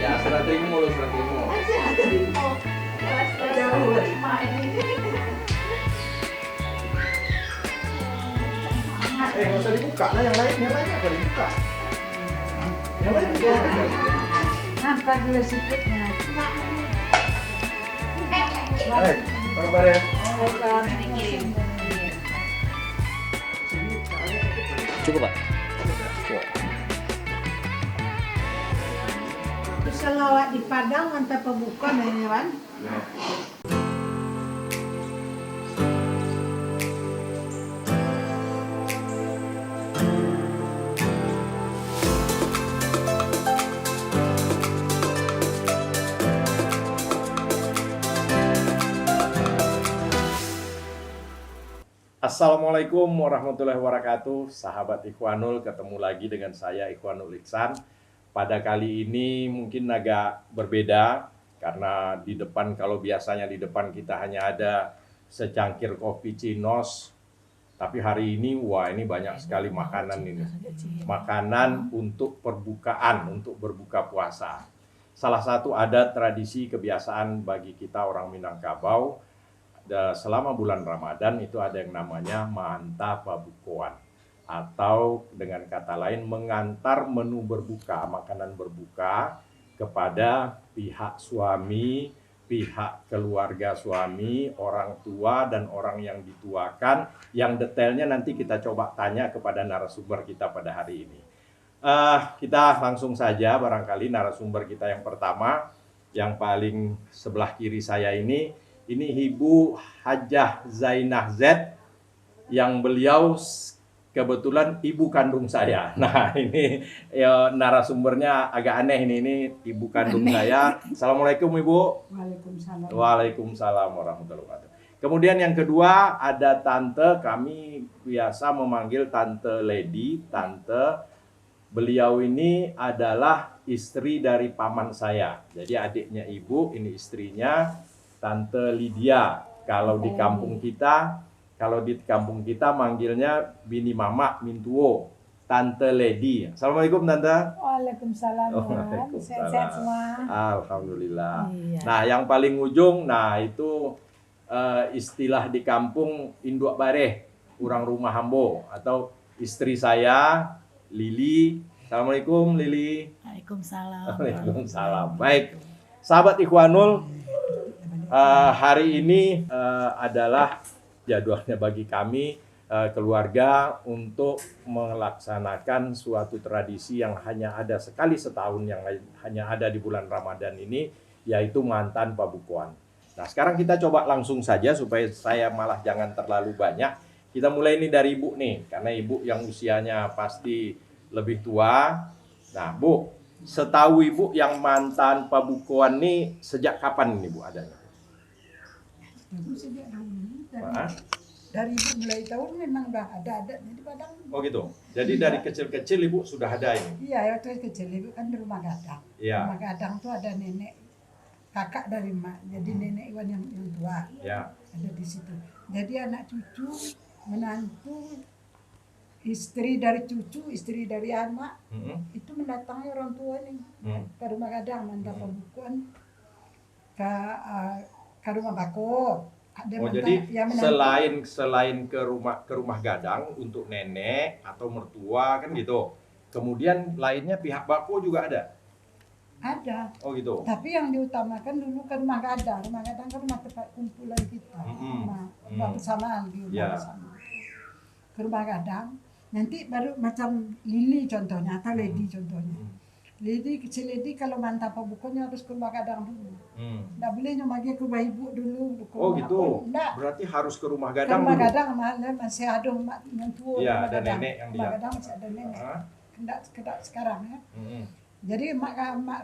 Ya, serah terima lo, serah terima. Jauh. Nggak usah dibuka lah, yang lainnya apa dibuka? Yang lain dibuka. Nampak dulu sikitnya. Kabar ya. Cukup Pak? Bisa lawat di Padang mantap pembuka nih Wan. Assalamualaikum warahmatullahi wabarakatuh. Sahabat Ikhwanul, ketemu lagi dengan saya Ikhwanul Iksan. Pada kali ini mungkin agak berbeda karena di depan, kalau biasanya di depan kita hanya ada secangkir kopi Cinos, tapi hari ini wah ini banyak sekali makanan ini. Makanan untuk perbukaan, untuk berbuka puasa. Salah satu adat tradisi kebiasaan bagi kita orang Minangkabau selama bulan Ramadan itu ada yang namanya manta pabukuan, atau dengan kata lain mengantar menu berbuka, makanan berbuka kepada pihak suami, pihak keluarga suami, orang tua dan orang yang dituakan. Yang detailnya nanti kita coba tanya kepada narasumber kita pada hari ini. Kita langsung saja, barangkali narasumber kita yang pertama, yang paling sebelah kiri saya ini Ibu Hajah Zainah Z, yang beliau kebetulan ibu kandung saya. Nah ini ya, narasumbernya agak aneh ini ibu kandung saya. Assalamualaikum Ibu. Waalaikumsalam. Waalaikumsalam warahmatullahi wabarakatuh. Kemudian yang kedua ada tante, kami biasa memanggil Tante Lady. Tante, beliau ini adalah istri dari paman saya. Jadi adiknya ibu, ini istrinya Tante Lydia. Kalau di kampung kita manggilnya bini mama mintuo, Tante Lady. Assalamualaikum Tante. Waalaikumsalam. Sehat-sehat semua. Alhamdulillah. Iya. Nah yang paling ujung, nah itu istilah di kampung Induk Bareh, orang rumah Hambo, atau istri saya Lili. Assalamualaikum Lili. Waalaikumsalam. Waalaikumsalam. Baik, sahabat Ikhwanul, hari ini adalah jadwalnya bagi kami keluarga untuk melaksanakan suatu tradisi yang hanya ada sekali setahun, yang hanya ada di bulan Ramadan ini, yaitu mantan pabukuan. Nah sekarang kita coba langsung saja supaya saya malah jangan terlalu banyak. Kita mulai ini dari Ibu nih, karena Ibu yang usianya pasti lebih tua. Nah Bu, setahu Ibu yang mantan pabukuan nih sejak kapan ini Bu adanya? Sejak dahulu Wah. dari mulai tahun memang udah ada di Padang. Oh gitu. Jadi dari kecil-kecil Ibu sudah ada ini. Iya, waktu kecil ibu kan di rumah gadang. Iya. Rumah gadang tuh ada nenek kakak dari mak. Jadi nenek Iwan yang tua. Ya. Ada di situ. Jadi anak cucu, menantu, istri dari cucu, istri dari anak, itu mendatangi orang tua nih ke rumah gadang, mantap pembukuan ke rumah bako. Ada Oh jadi selain ke rumah gadang untuk nenek atau mertua kan gitu. Kemudian lainnya pihak bako juga ada. Ada. Oh gitu. Tapi yang diutamakan dulu ke rumah gadang. Rumah gadang kan rumah tempat kumpulan kita. Rumah bersamaan di rumah bersama. Ke rumah gadang. Nanti baru macam Lili contohnya atau Lady contohnya. Lady kecil Lady kalau mantap bukunya harus ke rumah gadang dulu. Nggak boleh nyomagi ke rumah ibu dulu. Oh gitu. Nggak. Berarti harus ke rumah Ke gadang rumah dulu. gadang masih ada yang tua. Iya, rumah ada gadang. nenek yang Rumah dia. gadang masih ada nenek. Ah. Kendak sekarang ya. Jadi mak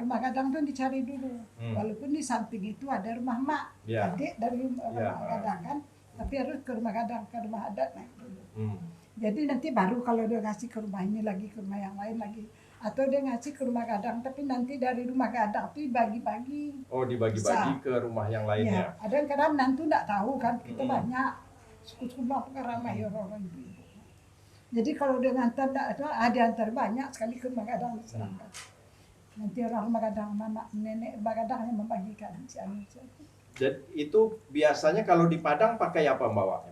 rumah gadang tuh dicari dulu. Walaupun di samping itu ada rumah mak, Ya. adik dari rumah gadang kan. Tapi harus ke rumah gadang, ke rumah adat naik dulu. Jadi nanti baru kalau dia ngasih ke rumah ini lagi, ke rumah yang lain lagi. Atau dia ngasih ke rumah gadang, tapi nanti dari rumah gadang itu dibagi-bagi. Oh dibagi-bagi ke rumah yang lainnya. Ya, ada yang kadang menantu nggak tahu kan, kita banyak. Suku-suku ramai orang-orang ibu-ibu. Jadi kalau dia ngantar nggak ada antar banyak sekali ke rumah gadang diserahkan. Nanti orang rumah gadang, mama, nenek rumah gadang yang membagikan si anu. Dan itu biasanya kalau di Padang pakai apa bawanya?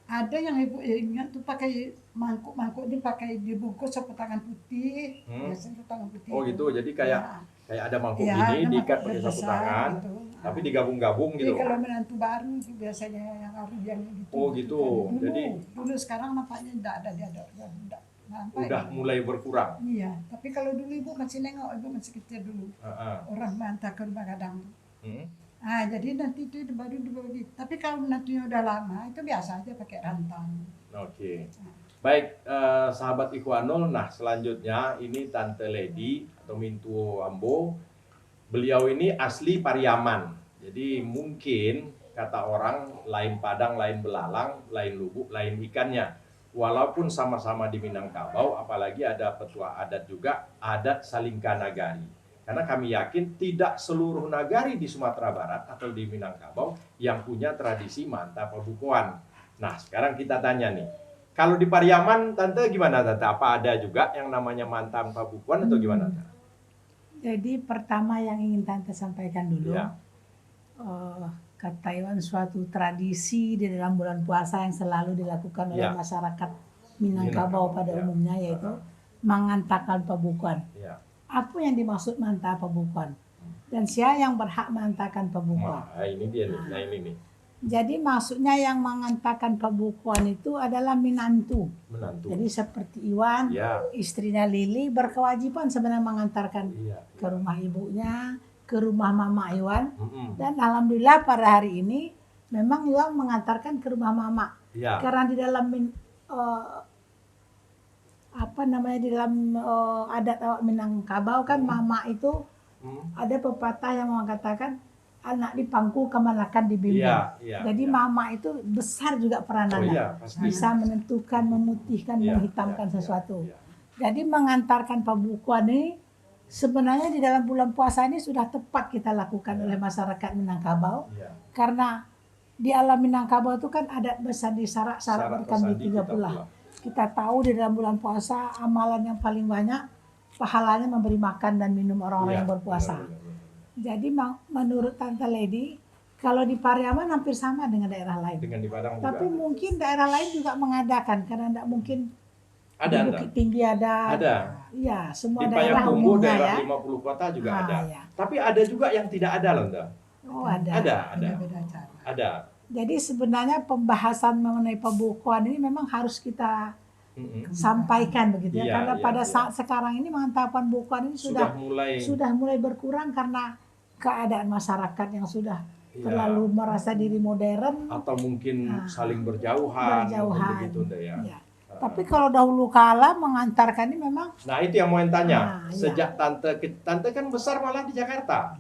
Ada yang ibu ingat tuh pakai mangkuk ini pakai dibungkus sapu tangan putih, biasanya tangan putih. Oh gitu, jadi kayak ada mangkuk ya, ini ada diikat mangkuk pakai sapu besar tangan, gitu. tapi digabung-gabung gitu. Jadi kalau menantu baru itu biasanya yang harus yang gitu. Oh gitu, Dulu, jadi dulu sekarang nampaknya tidak ada dia ada nampak udah ya. mulai berkurang. Iya, tapi kalau dulu ibu masih nengok, ibu masih kecil dulu. Orang mantap ke rumah gadang. Jadi nanti itu baru dibagi. Tapi kalau menantunya udah lama, itu biasa aja pakai rantang. Oke. Baik, sahabat Ikhwanul. Nah, selanjutnya ini Tante Lady atau Mintu Ambo. Beliau ini asli Pariaman. Jadi mungkin kata orang lain Padang, lain belalang, lain lubuk, lain ikannya. Walaupun sama-sama di Minangkabau, apalagi ada petua adat juga, adat Salingka Nagari. Karena kami yakin tidak seluruh nagari di Sumatera Barat atau di Minangkabau yang punya tradisi manta pabukuan. Nah, sekarang kita tanya nih. Kalau di Pariaman, Tante gimana Tante? Apa ada juga yang namanya manta pabukuan atau gimana Tante? Jadi pertama yang ingin Tante sampaikan dulu, Ya. kata Iwan suatu tradisi di dalam bulan puasa yang selalu dilakukan oleh Ya. masyarakat Minangkabau pada Ya. umumnya, yaitu mengantarkan pabukuan. Ya. Apa yang dimaksud manta pabukuan? Dan siapa yang berhak mengantarkan pabukuan? Nah, ini dia nih. Nah, ini nih. Jadi maksudnya yang mengantarkan pabukuan itu adalah menantu. Menantu. Jadi seperti Iwan, Ya. istrinya Lili berkewajiban sebenarnya mengantarkan Iya. ke rumah ibunya, ke rumah mama Iwan. Mm-mm. Dan alhamdulillah pada hari ini memang Iwan mengantarkan ke rumah mama. Ya. Karena di dalam di dalam adat awak Minangkabau kan mama itu ada pepatah yang mengatakan anak di pangku kemanakan dibimbing. Iya, iya. Jadi iya. mama itu besar juga Oh peranannya. iya, pasti. Bisa menentukan, memutihkan, Iya, menghitamkan iya, sesuatu. iya. Jadi mengantarkan pabukuan ini sebenarnya di dalam bulan puasa ini sudah tepat kita lakukan oleh masyarakat Minangkabau. Iya. Karena di alam Minangkabau itu kan adat bersandi sarak Syarat berkambing bersandi 3 kita pula. pula. Kita tahu di dalam bulan puasa amalan yang paling banyak pahalanya memberi makan dan minum orang-orang Iya, yang berpuasa. benar. Jadi menurut Tante Lady, kalau di Pariaman hampir sama dengan daerah lain. Dengan di Padang juga. Tapi mungkin daerah lain juga mengadakan karena tidak mungkin ada di ada. Bukit Tinggi ada. Ada. Ya, semua Di daerah Payakumbuh umumnya daerah ya. 50 kota juga Ah, ada. ya. Tapi ada juga yang tidak ada loh, Nda. Oh, ada. Ada. Beda cara. Ada. Jadi sebenarnya pembahasan mengenai pembukuan ini memang harus kita Mm-mm. sampaikan begitu ya. Iya, Karena iya, pada iya. saat sekarang ini mengantarkan bukuan ini Sudah mulai sudah mulai berkurang karena keadaan masyarakat yang sudah Iya. terlalu merasa diri modern. atau mungkin Ah. saling berjauhan, Berjauhan. begitu Nda ya. Ya. Tapi kalau dahulu kala mengantarkan ini memang Nah, itu yang mau tanya. Ah, iya. Sejak Tante kan besar malah di Jakarta.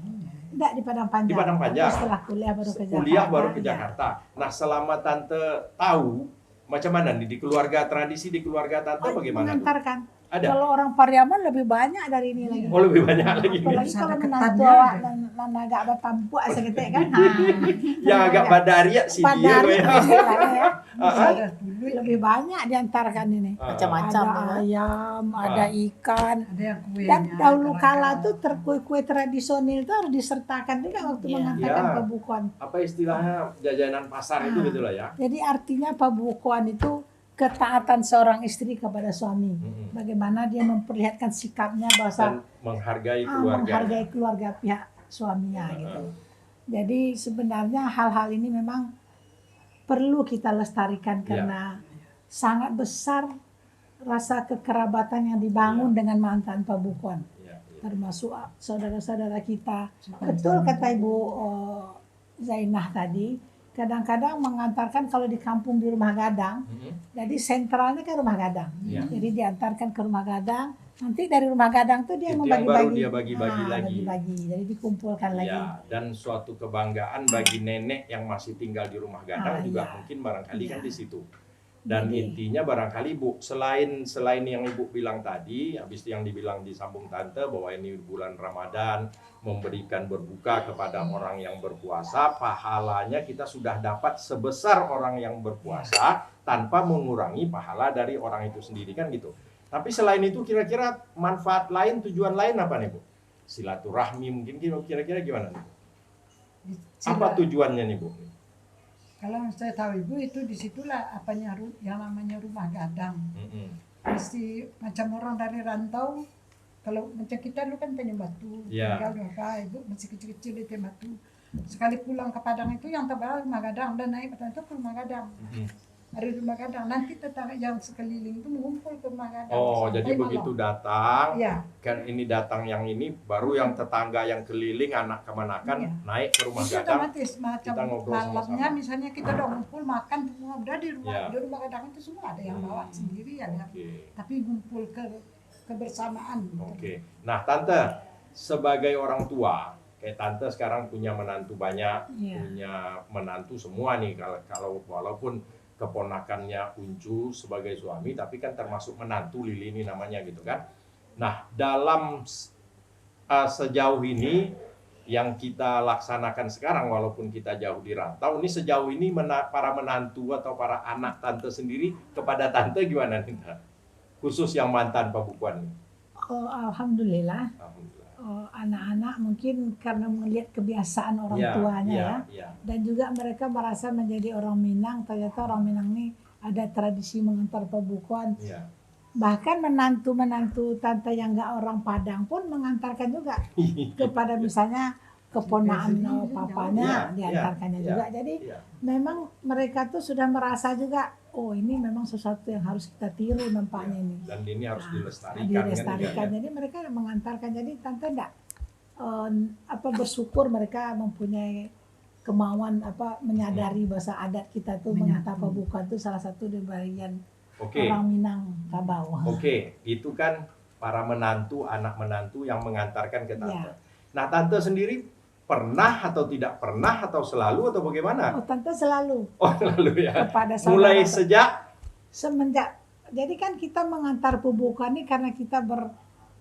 tidak di Padang Panjang. Di Padang Panjang. Tapi setelah kuliah baru ke Jakarta. Kuliah baru ke ya. Jakarta. Nah, selama Tante tahu macam mana nih di keluarga tradisi di keluarga Tante Oh, bagaimana? tuh? mengantarkan. Ada. Kalau orang Pariaman lebih banyak dari ini lagi. Oh, lebih banyak lagi nih. Apalagi Ada kalau menantu ketannya awak ada. dan agak bertampuak segitu kan. Yang agak badaria sih dia. Padari ya. istilahnya ya. Ada dulu Lebih banyak diantarkan ini. Macam-macam Ada ya. ayam, ada ikan. ada yang kuenya. Dan dahulu kadang-kadang. kala tuh kue-kue tradisional itu harus disertakan juga waktu Iya. mengantarkan Iya. pabukuan. Apa istilahnya jajanan pasar itu Ah. gitu lah ya. Jadi artinya pabukuan itu ketaatan seorang istri kepada suami. Mm-mm. Bagaimana dia memperlihatkan sikapnya bahwa Dan menghargai keluarga. menghargai keluarga pihak suaminya gitu. Jadi sebenarnya hal-hal ini memang perlu kita lestarikan karena sangat besar rasa kekerabatan yang dibangun dengan mantan pabukuan, Iya, iya. termasuk saudara-saudara kita. Betul kata Ibu Zainah tadi, kadang-kadang mengantarkan kalau di kampung di Rumah Gadang, Mm-mm. jadi sentralnya kan Rumah Gadang. Iya. Jadi diantarkan ke Rumah Gadang, nanti dari Rumah Gadang tuh dia Itu yang baru membagi-bagi. dia bagi-bagi lagi. Bagi-bagi. Jadi dikumpulkan lagi. Ya, dan suatu kebanggaan bagi nenek yang masih tinggal di Rumah Gadang Ah, juga iya. mungkin barangkali kan Iya. di situ. Dan Jadi- intinya barangkali Bu, selain yang Ibu bilang tadi, habis yang dibilang disambung Tante bahwa ini bulan Ramadan memberikan berbuka kepada orang yang berpuasa, pahalanya kita sudah dapat sebesar orang yang berpuasa tanpa mengurangi pahala dari orang itu sendiri kan gitu. Tapi selain itu kira-kira manfaat lain, tujuan lain apa nih Bu? Silaturahmi mungkin kira-kira gimana nih? Apa tujuannya nih Bu? Kalau saya tahu Ibu itu disitulah apanya yang namanya rumah gadang. Mesti macam orang dari rantau, kalau macam kita dulu kan Tanjung Batu, tinggal apa Ibu masih kecil-kecil di Tanjung Batu. Sekali pulang ke Padang itu yang terbaru rumah gadang dan naik itu ke rumah gadang. Hari rumah gadang nanti tetangga yang sekeliling itu mengumpul ke rumah gadang. Oh, jadi begitu datang, ya. Kan ini datang yang ini, baru yang tetangga yang keliling anak kemanakan naik ke rumah itu gadang. otomatis macam kita ngobrol malamnya sama-sama. misalnya kita udah ngumpul makan semua udah di rumah gadang itu semua ada yang bawa sendiri ada. Tapi ngumpul kebersamaan. Oke. Nah, Tante sebagai orang tua, kayak Tante sekarang punya menantu banyak, punya menantu semua nih. Kalau walaupun keponakannya Uncu sebagai suami, tapi kan termasuk menantu Lili ini namanya gitu kan. Nah, dalam sejauh ini yang kita laksanakan sekarang, walaupun kita jauh di rantau, ini sejauh ini para menantu atau para anak Tante sendiri kepada Tante gimana nih? Khusus yang mantan pabukuan nih. Oh, alhamdulillah. Anak-anak mungkin karena melihat kebiasaan orang tuanya dan juga mereka merasa menjadi orang Minang, ternyata orang Minang ini ada tradisi mengantar pabukuan. Bahkan menantu-menantu tante yang nggak orang Padang pun mengantarkan juga kepada misalnya keponakan papanya diantarkannya juga. Jadi memang mereka tuh sudah merasa juga, oh ini memang sesuatu yang harus kita tiru nampaknya ini. Dan ini harus dilestarikan. Kan, jadi mereka mengantarkan. Jadi tante enggak bersyukur mereka mempunyai kemauan menyadari bahasa adat kita tuh mengantar pabukuan tuh salah satu dari bagian orang Minang Kabau. Itu kan para menantu, anak menantu yang mengantarkan ke Tante. Nah, Tante sendiri pernah atau tidak pernah atau selalu atau bagaimana? Oh, Tante selalu. Oh, selalu ya. Kepada mulai semenjak. Jadi kan kita mengantar pabukuan ini karena kita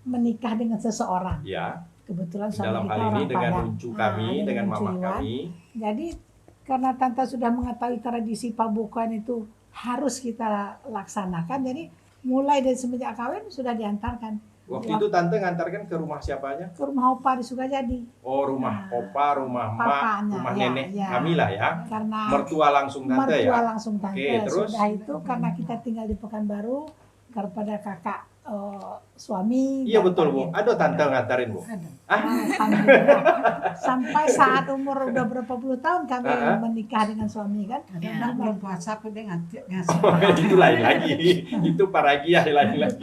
menikah dengan seseorang. Ya. Kebetulan suami dalam kita hal ini orang dengan Padang. Uncu kami, dengan mama kami. Jadi karena Tante sudah mengetahui tradisi pabukuan itu harus kita laksanakan. Jadi mulai dari semenjak kawin sudah diantarkan. Waktu itu Tante ngantarkan ke rumah siapanya? Ke rumah opa di Sukajadi. Oh, rumah opa, rumah mak, rumah nenek kami lah ya. Karena mertua langsung Tante ya? Mertua langsung Tante. Terus? Sudah itu karena kita tinggal di Pekanbaru, kepada kakak suami. Iya betul Bu, ada Tante ngantarin Bu? Ada. Alhamdulillah. Sampai saat umur udah berapa puluh tahun kami menikah dengan suami kan. Kadang belum puasa aku dia ngasih. Itu lain lagi. Itu paragiah lain lagi.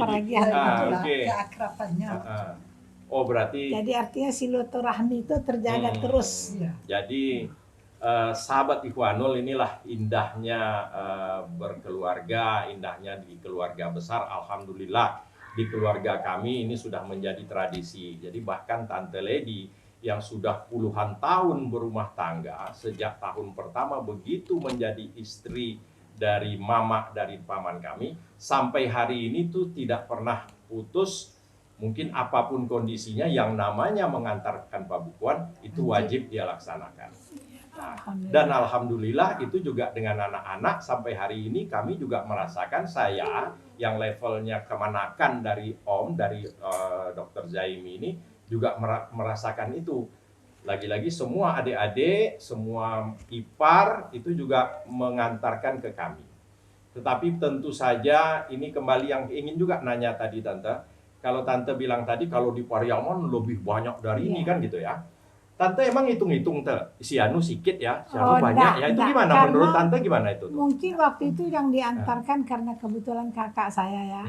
Keakrabannya. Oh berarti. Jadi artinya silaturahmi itu terjaga terus. Jadi sahabat Ikhwanul inilah indahnya berkeluarga, indahnya di keluarga besar. Alhamdulillah di keluarga kami ini sudah menjadi tradisi. Jadi bahkan Tante Lady yang sudah puluhan tahun berumah tangga, sejak tahun pertama begitu menjadi istri dari mama dari paman kami, sampai hari ini tuh tidak pernah putus. Mungkin apapun kondisinya yang namanya mengantarkan pabukuan itu wajib dia laksanakan. Dan alhamdulillah itu juga dengan anak-anak sampai hari ini kami juga merasakan, saya yang levelnya kemanakan dari Om, dari Dr. Zaimi ini juga merasakan itu. Lagi-lagi semua adik-adik, semua ipar itu juga mengantarkan ke kami. Tetapi tentu saja ini kembali yang ingin juga nanya tadi Tante. Kalau Tante bilang tadi kalau di Pariaman lebih banyak dari ini kan gitu ya. Tante emang hitung-hitung si Anu sikit ya, si Anu banyak ya. Itu gimana menurut Tante gimana itu? Mungkin waktu itu yang diantarkan karena kebetulan kakak saya ya.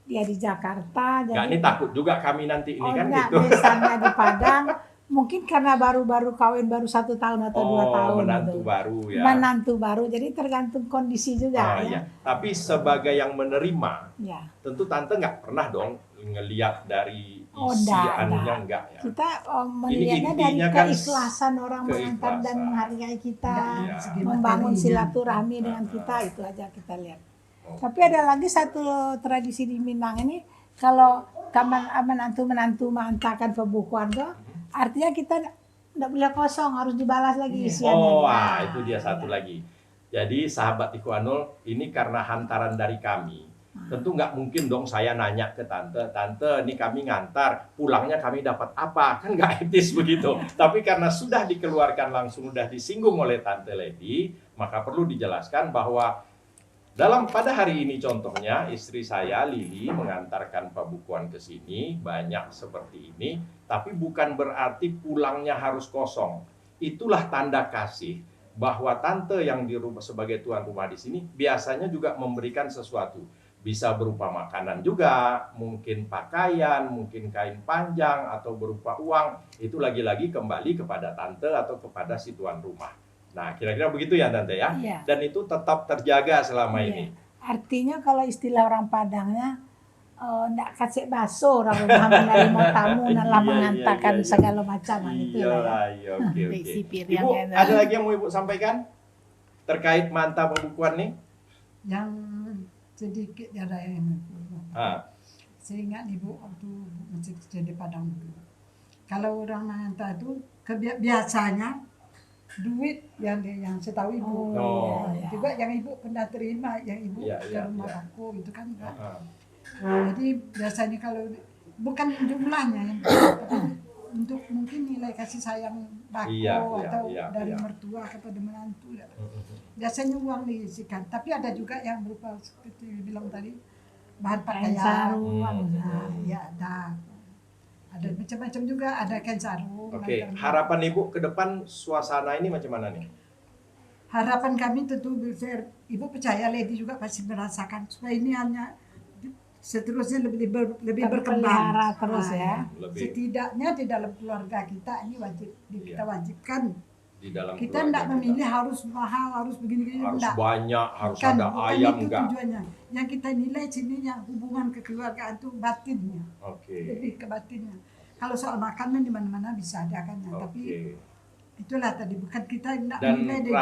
Dia di Jakarta. Jadi ini takut juga kami nanti ini kan gitu. Misalnya di Padang. Mungkin karena baru-baru kawin baru 1 tahun atau 2 tahun. Menantu gitu. Baru ya. Menantu baru, jadi tergantung kondisi juga ya. Tapi sebagai yang menerima, tentu Tante nggak pernah dong ngelihat dari isi anunya enggak ya. Kita melihatnya dari keikhlasan orang mengantar dan menghargai kita, membangun silaturahmi dengan kita, itu aja kita lihat. Tapi ada lagi satu tradisi di Minang ini, kalau menantu-menantu mengantarkan pabukuan tuh, artinya kita tidak boleh kosong, harus dibalas lagi isiannya. Itu dia satu lagi. Jadi sahabat Ikhwanul, ini karena hantaran dari kami. Tentu nggak mungkin dong saya nanya ke tante, ini kami ngantar, pulangnya kami dapat apa? Kan nggak etis begitu. Tapi karena sudah dikeluarkan langsung, sudah disinggung oleh Tante Lady, maka perlu dijelaskan bahwa pada hari ini contohnya istri saya Lili mengantarkan Pak Bukuan ke sini, banyak seperti ini, tapi bukan berarti pulangnya harus kosong. Itulah tanda kasih bahwa tante yang di rumah sebagai tuan rumah di sini biasanya juga memberikan sesuatu. Bisa berupa makanan juga, mungkin pakaian, mungkin kain panjang, atau berupa uang. Itu lagi-lagi kembali kepada tante atau kepada si tuan rumah. Nah, kira-kira begitu ya tante ya? Iya. Dan itu tetap terjaga selama Iya. ini. Artinya kalau istilah orang Padangnya, ndak kasih baso orang rumah menerima tamu, dalam mengantarkan segala macam itu lah. Iya, oke. Resipi Ibu, yang ada lagi yang mau Ibu sampaikan? Terkait mantap pembukuan nih? Yang sedikit ada yang saya ingat ibu waktu masih jadi Padang dulu. Kalau orang mengantar itu biasanya duit yang saya tahu ibu. Juga yang ibu pernah terima, yang ibu ke rumah aku itu kan enggak. Jadi biasanya kalau bukan jumlahnya yang untuk mungkin nilai kasih sayang bako atau dari mertua kepada menantu. Biasanya uang diisikan, tapi ada juga yang berupa seperti bilang tadi bahan pakaian. Ya ada macam-macam juga, ada kain sarung. Oke, harapan Ibu ke depan suasana ini macam mana nih? Harapan kami tentu Ibu percaya Lady juga pasti merasakan supaya ini hanya seterusnya lebih berkembang terus ya. Setidaknya di dalam keluarga kita ini kita wajibkan Di dalam kita tidak memilih harus mahal, harus begini-begini, harus enggak. banyak, harus ada ayam itu enggak. tujuannya. Yang kita nilai sini yang hubungan kekeluargaan itu batinnya, lebih ke batinnya. Kalau soal makanan di mana-mana bisa ada kan ya, tapi itulah tadi bukan kita tidak dan menilai dari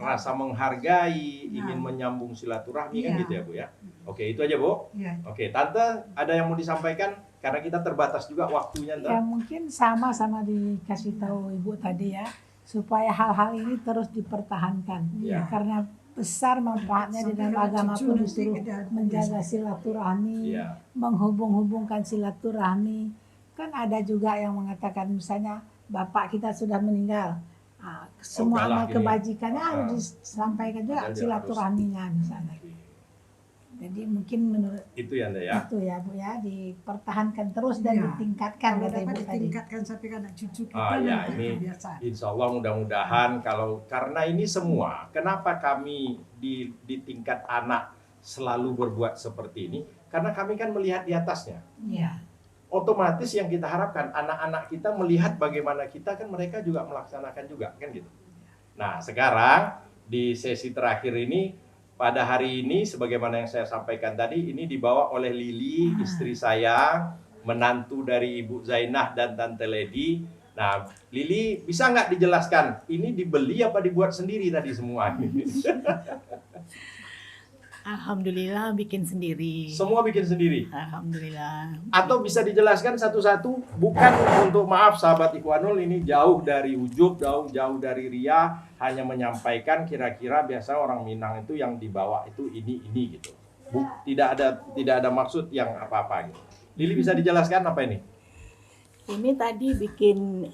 rasa menghargai, ingin menyambung silaturahmi kan gitu ya Bu ya. Oke, itu aja Bu. Ya. Oke, Tante ada yang mau disampaikan karena kita terbatas juga waktunya. Ya mungkin sama dikasih tahu Ibu tadi ya, supaya hal-hal ini terus dipertahankan. Karena besar manfaatnya di dalam agama pun disuruh menjaga silaturahmi, menghubung-hubungkan silaturahmi. Kan ada juga yang mengatakan misalnya bapak kita sudah meninggal, semua amal kebajikannya harus disampaikan juga silaturahminya misalnya. Jadi mungkin menurut itu ya Anda ya. Itu ya Bu ya, dipertahankan terus dan ditingkatkan kalau kata Ibu dapat tadi. ditingkatkan sampai ke anak cucu kita Ini biasa. Insya Allah mudah-mudahan karena ini semua, kenapa kami di tingkat anak selalu berbuat seperti ini? Karena kami kan melihat di atasnya. Iya. Otomatis yang kita harapkan anak-anak kita melihat bagaimana kita, kan mereka juga melaksanakan juga kan gitu. Nah sekarang di sesi terakhir ini, pada hari ini sebagaimana yang saya sampaikan tadi, ini dibawa oleh Lili, istri saya, menantu dari Ibu Zainah dan Tante Lady. Nah Lili bisa nggak dijelaskan ini dibeli apa dibuat sendiri tadi semua? Alhamdulillah bikin sendiri. Semua bikin sendiri. Alhamdulillah. Atau bisa dijelaskan satu-satu, bukan untuk maaf sahabat Ikhwanul, ini jauh dari ujub, jauh dari ria, hanya menyampaikan kira-kira biasa orang Minang itu yang dibawa itu ini gitu. Tidak ada maksud yang apa-apa gitu. Lili bisa dijelaskan apa ini? Ini tadi bikin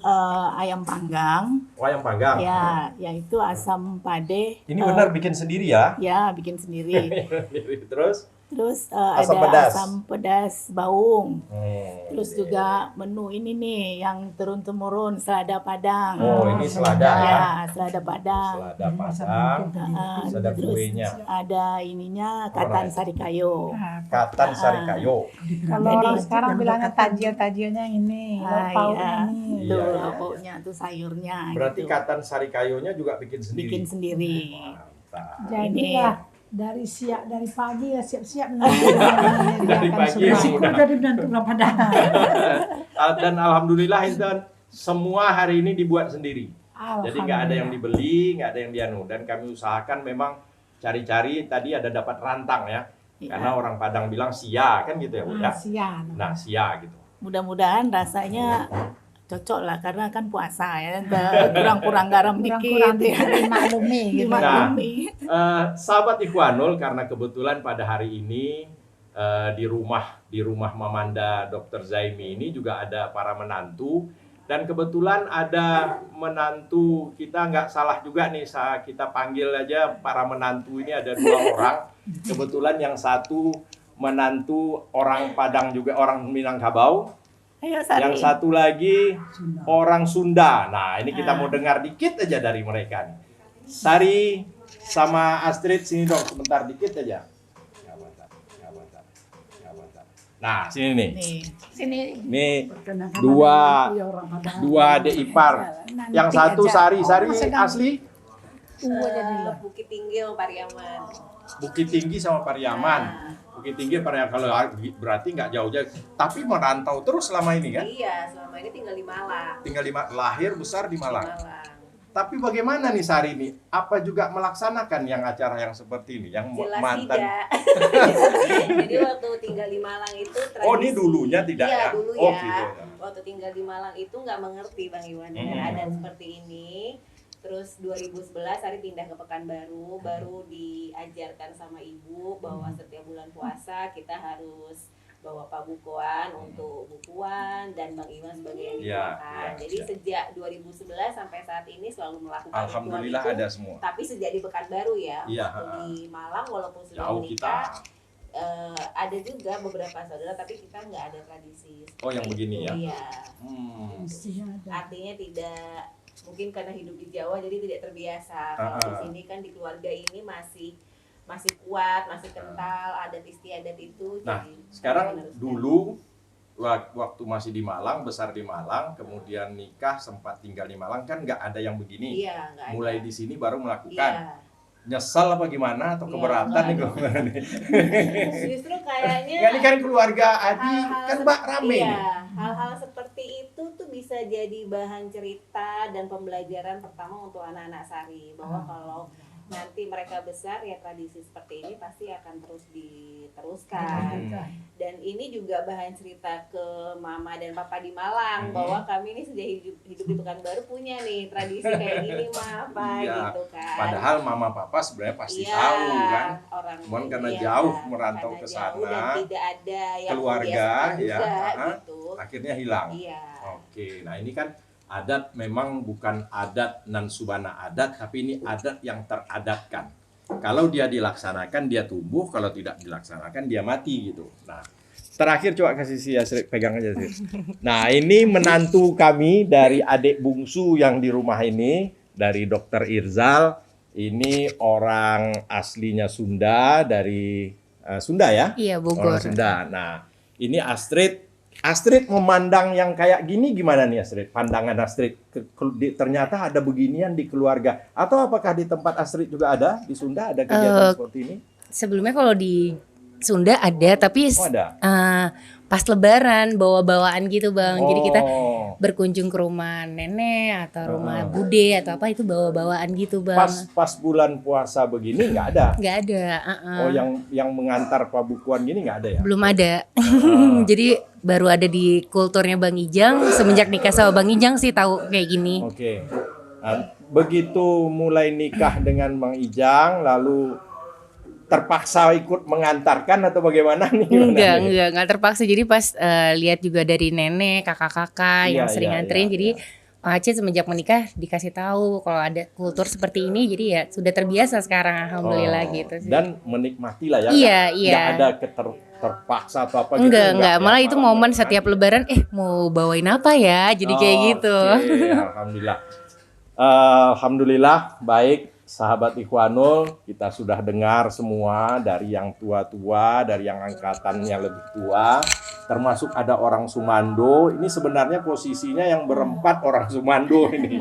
ayam panggang. Oh, ayam panggang. Ya, yaitu asam pade. Ini benar bikin sendiri ya? Ya, bikin sendiri. Terus ada pedas. asam pedas baung. Terus juga menu ini nih yang turun-temurun selada Padang. Oh, ini selada ya? Ya, selada Padang. Selada Padang. Selada Terus kuenya. ada ininya katan sari kayo. Katan sari kayo. Kalau orang sekarang bilangnya tajil-tajilnya ini, lauk-lauknya ini. Tuh, lauknya tuh sayurnya. Berarti gitu. katan sari kayonya juga bikin sendiri. Bikin sendiri. Jadilah dari pagi ya siap-siap Dari pagi semua. Dari menantu Padang. Dan alhamdulillah Intan, semua hari ini dibuat sendiri. Jadi nggak ada yang dibeli, nggak ada yang dianu. Dan kami usahakan memang cari-cari, tadi ada dapat rantang ya. Karena orang Padang bilang sia kan gitu ya Bu ya. Sia. Nah sia gitu. Mudah-mudahan rasanya cocok lah karena kan puasa ya, kurang-kurang garam dikit Kurang-kurang ya. dimaklumi gitu. Dimaklumi. Sahabat Ikhwanul, karena kebetulan pada hari ini di rumah Mamanda Dr. Zaimi ini juga ada para menantu, dan kebetulan ada menantu kita, nggak salah juga nih kita panggil aja para menantu ini ada 2 orang. Kebetulan yang satu menantu orang Padang juga, orang Minangkabau. Ayo Sari. Yang satu lagi orang Sunda. Nah, ini kita mau dengar dikit aja dari mereka nih. Sari sama Astrid sini dong, sebentar dikit aja. Nggak bentar. Nah, sini nih. Nih, sini. Nih dua adik ipar. Nanti Yang satu aja. Sari Masih asli Bukit Tinggi sama Pariaman. Bukit Tinggi sama Pariaman. Bukit Tinggi Pariaman, kalau berarti nggak jauh-jauh. Tapi merantau terus selama ini kan? Iya, selama ini tinggal di Malang. Lahir besar di Di Malang. Malang. Tapi bagaimana nih Sari ini? Apa juga melaksanakan yang acara yang seperti ini? Yang Jelas mantan? tidak. Jadi waktu tinggal di Malang itu tradisi. Oh, ini dulunya tidak iya, ya? Dulu Oh, ya. gitu. Waktu tinggal di Malang itu nggak mengerti Bang Iwan dengan adat seperti ini. Terus 2011 Sari pindah ke Pekanbaru, baru diajarkan sama ibu bahwa setiap bulan puasa kita harus bawa pabukuan untuk bukuan dan Bang Iwan sebagai yang Iya, dibawakan. iya, Jadi iya. sejak 2011 sampai saat ini selalu melakukan Alhamdulillah ritual itu. ada semua. Tapi sejak di Pekanbaru ya, Iya, waktu di Malang walaupun sudah Jauh kita. menikah, ada juga beberapa saudara tapi kita nggak ada tradisi. Oh, yang seperti begini itu. ya? Iya. Mestinya ada. Artinya tidak, mungkin karena hidup di Jawa jadi tidak terbiasa. Kalau di sini kan di keluarga ini masih kuat, masih kental adat istiadat itu. Nah, jadi sekarang meneruskan. dulu waktu masih di Malang, besar di Malang, kemudian nikah, sempat tinggal di Malang, kan nggak ada yang begini. Iya, nggak ada. Mulai di sini baru melakukan. Iya. Nyesal apa gimana? Atau Iya, keberatan nggak nih ada. gimana nih? Justru kayaknya Ya, ini kan keluarga Adi, hal-hal kan Mbak rame iya, nih. hal-hal seperti itu tuh bisa jadi bahan cerita dan pembelajaran pertama untuk anak-anak Sari bahwa kalau nanti mereka besar ya tradisi seperti ini pasti akan terus diteruskan. Dan ini juga bahan cerita ke mama dan papa di Malang bahwa kami ini sudah hidup di Pekanbaru punya nih tradisi kayak gini mah apa Iya, gitu kan. Padahal mama papa sebenarnya pasti Iya, tahu kan. orang Cuman karena iya, jauh merantau karena ke jauh sana, dan tidak ada yang keluarga, membiasakan ya, juga, gitu. Akhirnya hilang. Iya. Oke, nah ini kan adat memang bukan adat nan subana adat, tapi ini adat yang teradatkan. Kalau dia dilaksanakan dia tumbuh, kalau tidak dilaksanakan dia mati gitu. Nah, terakhir coba kasih si Asri, pegang aja sih. Nah, ini menantu kami dari adik bungsu yang di rumah ini, dari Dr. Irzal. Ini orang aslinya Sunda, dari Sunda ya? Iya, Orang Bogor. Sunda. Nah, ini Astrid. Astrid memandang yang kayak gini gimana nih Astrid? Pandangan Astrid ternyata ada beginian di keluarga. Atau apakah di tempat Astrid juga ada? Di Sunda ada kegiatan seperti ini? Sebelumnya kalau di Sunda ada, tapi Oh ada. pas Lebaran bawa-bawaan gitu Bang. Jadi kita Oh, berkunjung ke rumah nenek atau rumah bude atau apa itu bawa-bawaan gitu Bang. pas bulan puasa begini nggak ada. Nggak ada. Oh, yang mengantar pabukuan gini nggak ada ya? Belum ada. Jadi baru ada di kulturnya Bang Ijang. Semenjak nikah sama Bang Ijang sih tahu kayak gini. Oke. Nah, begitu mulai nikah dengan Bang Ijang, lalu terpaksa ikut mengantarkan atau bagaimana nih? Gimana nih? Enggak terpaksa. Jadi pas lihat juga dari nenek, kakak-kakak Iya, yang sering iya, nganterin. iya, Jadi iya. Pak Aceh semenjak menikah dikasih tahu kalau ada kultur seperti ini. Jadi ya sudah terbiasa sekarang alhamdulillah Oh, gitu sih. Dan menikmati lah ya. Iya, nggak- iya. nggak ada terpaksa atau apa gitu. Enggak. ya? Malah itu momen Kan? setiap lebaran mau bawain apa ya? Jadi kayak gitu. Oke, alhamdulillah. Alhamdulillah baik sahabat Ikhwanul, kita sudah dengar semua dari yang tua-tua, dari yang angkatannya lebih tua, termasuk ada orang Sumando. Ini sebenarnya posisinya yang berempat orang Sumando ini.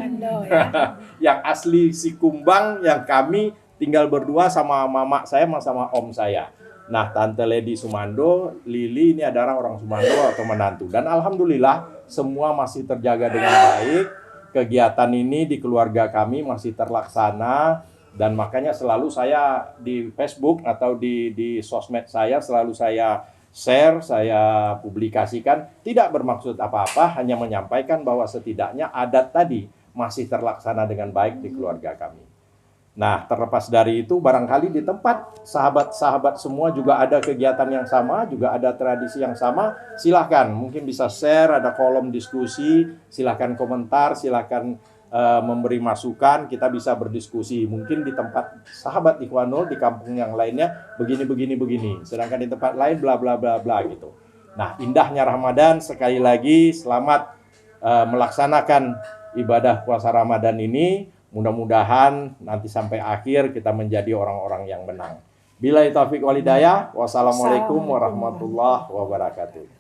Yang asli Sikumbang, yang kami tinggal berdua sama mama saya sama om saya. Nah, Tante Lady Sumando, Lili ini adalah orang Sumando atau menantu. Dan alhamdulillah semua masih terjaga dengan baik. Kegiatan ini di keluarga kami masih terlaksana, dan makanya selalu saya di Facebook atau di sosmed saya selalu saya share, saya publikasikan, tidak bermaksud apa-apa, hanya menyampaikan bahwa setidaknya adat tadi masih terlaksana dengan baik di keluarga kami. Nah, terlepas dari itu, barangkali di tempat sahabat-sahabat semua juga ada kegiatan yang sama, juga ada tradisi yang sama, silahkan, mungkin bisa share, ada kolom diskusi, silahkan komentar, silahkan memberi masukan, kita bisa berdiskusi. Mungkin di tempat sahabat Ikhwanul, di kampung yang lainnya, begini, sedangkan di tempat lain, bla bla bla bla gitu. Nah, indahnya Ramadan, sekali lagi, selamat melaksanakan ibadah puasa Ramadan ini. Mudah-mudahan nanti sampai akhir kita menjadi orang-orang yang menang. Billahi taufiq wal hidayah. Wassalamualaikum warahmatullahi wabarakatuh.